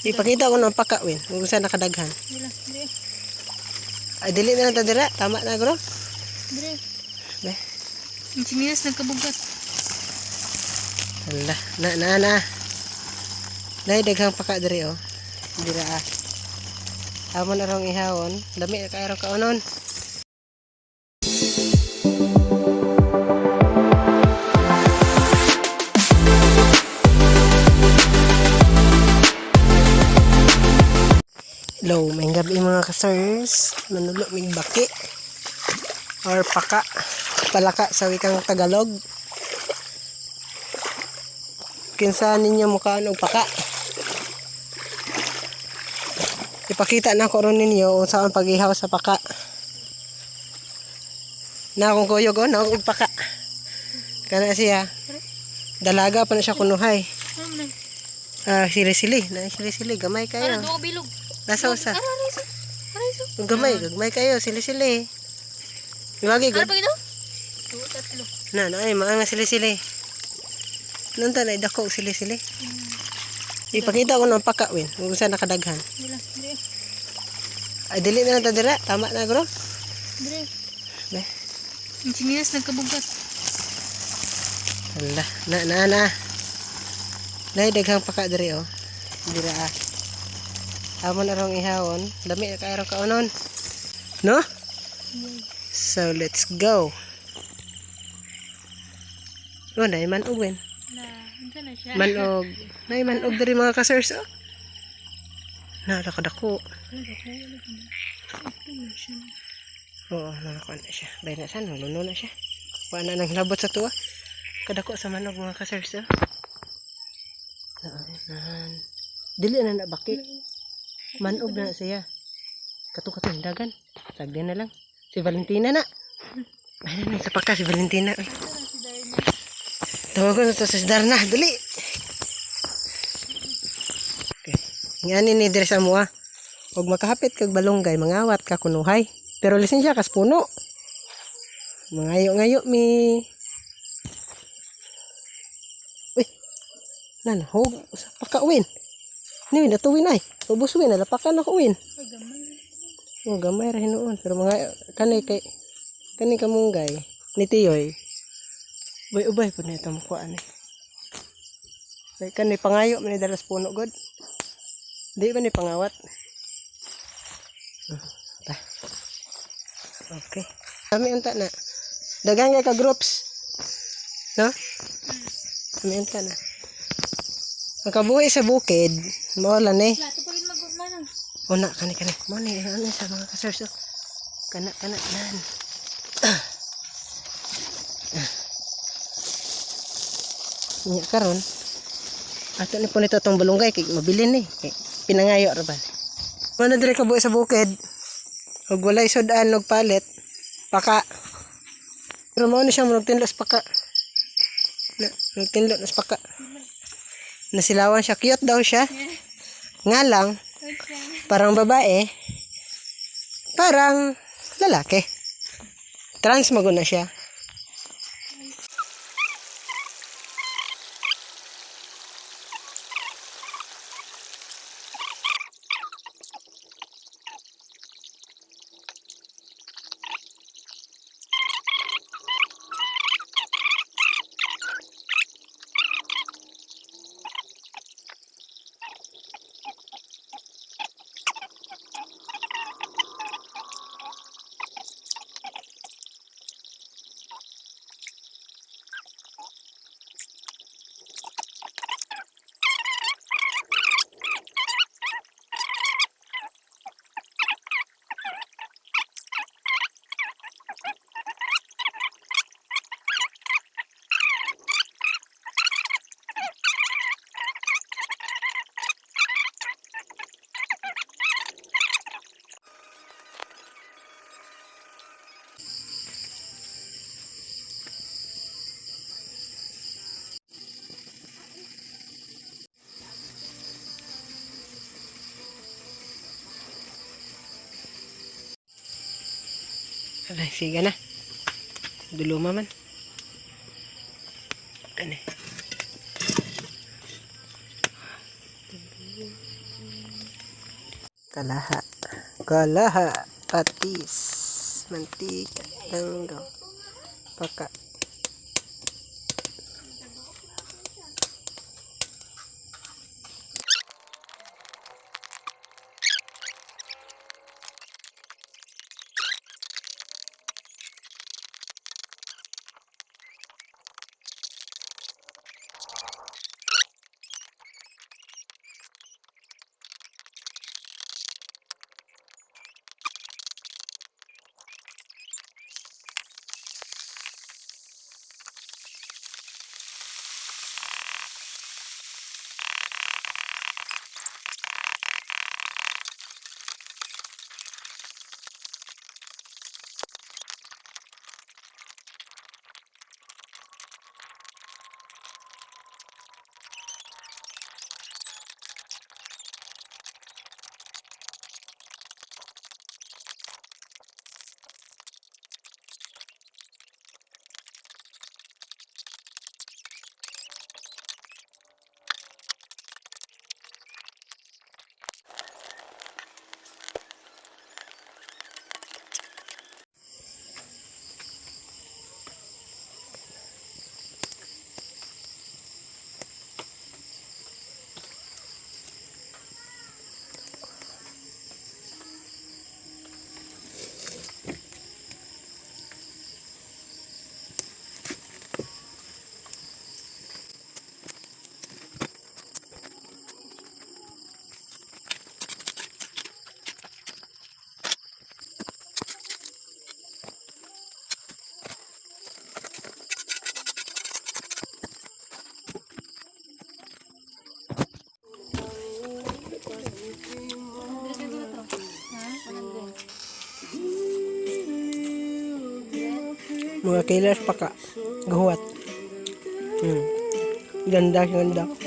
Ipakita ko ng pakawin. Kung saan nakadaghan. Ay, dili na lang ta dira. Tama na, bro. Dire. Be. Ang sinilas nagkabugat. Hala. Na. Nay, daghang paka diri, oh. Dira, ah. Amon arong ihawon. Dami na kayo kaunon. Hello, may gabi mga kasers. Manulo mig baki or paka, palaka sa wikang Tagalog. Kinsa ninyo mukhaan og paka? Ipakita na ko ron ninyo kung saan pag-ihaw sa paka. Na akong kuyog, oh, na akong paka. Kana siya. Dalaga pa na siya kunuhay. Sili-sili. Na sili-sili. Gamay kayo. Para bilog. Nasa usa. Gamay kayo, sili-sili. Iwagi gud. Ano pa ito? 2, 3. Na, ay mga sili-sili. Nanta na idako sili-sili. Ipakita ko ng pakawin, kung saan nakadaghan. Ay, dili na lang ta dira. Tama na, bro. Dire. Be. Ang sinilas nagkabugat. Hala. Na. Nay, daghang paka diri, oh. Dira, ah. Amon arong ihawon. Dami na kayo kaunon. No? So, let's go. Oh, nay manugin. Ano na siya? Manog. Nay manog diri mga kasers, oh. Nakadako. Oo, nakakuha na siya. Bayan na siya, naluno na siya. Kuha na ng labot sa tuwa. Kadako sa manog mga kasers, oh. Dili na nabaki. Manog na siya. Kato-kato dagan. Sagdi na lang. Si Valentina na. Ayun na sa paka si Valentina. Ay. Tawag ko na to si Darna. Dali. Okay. Ngani ni Dres mo, ah. Huwag makahapit kag balonggay. Mangawat ka kunuhay. Pero lisensya kas puno. Mangayo-ngayo mi. Uy. Nanahog sa pakawin. Niwin natuwin ay. Ubuswin na lapakan ako win. Oh, gamay ra hinuon. Pero mga kanay kamunggay ni Tiyoy. Ubay pud nito mo kuan eh. Kay kanay pangayo man ni dalas puno god. Di ba ni pangawat? Ta. Okay. Kami unta na. Dagang ka groups. No? Kami unta na. Makabuhi sa bukid, maulan eh. Lato pa rin mag-umanang. Una, kani. Mo ni ano sa mga kasers. Kana nan. Nya karon. Ato ni po nito tong balunggay kay mabilin ni. Kay pinangayo ra ba. Mano dire ka buhi sa bukid. Ug walay sudan og palit. Paka. Pero mo ni siya magtinlos paka. Magtinlos paka. Nasilawan siya. Cute daw siya. Nga lang, parang babae, parang lalaki. Trans maguna siya. Ay, sige na. Duluma man. Ano? Kalaha. Kalaha. Patis. Mantika. Langgaw. Paka. Mga killers paka. Gahuat. Ganda, ganda.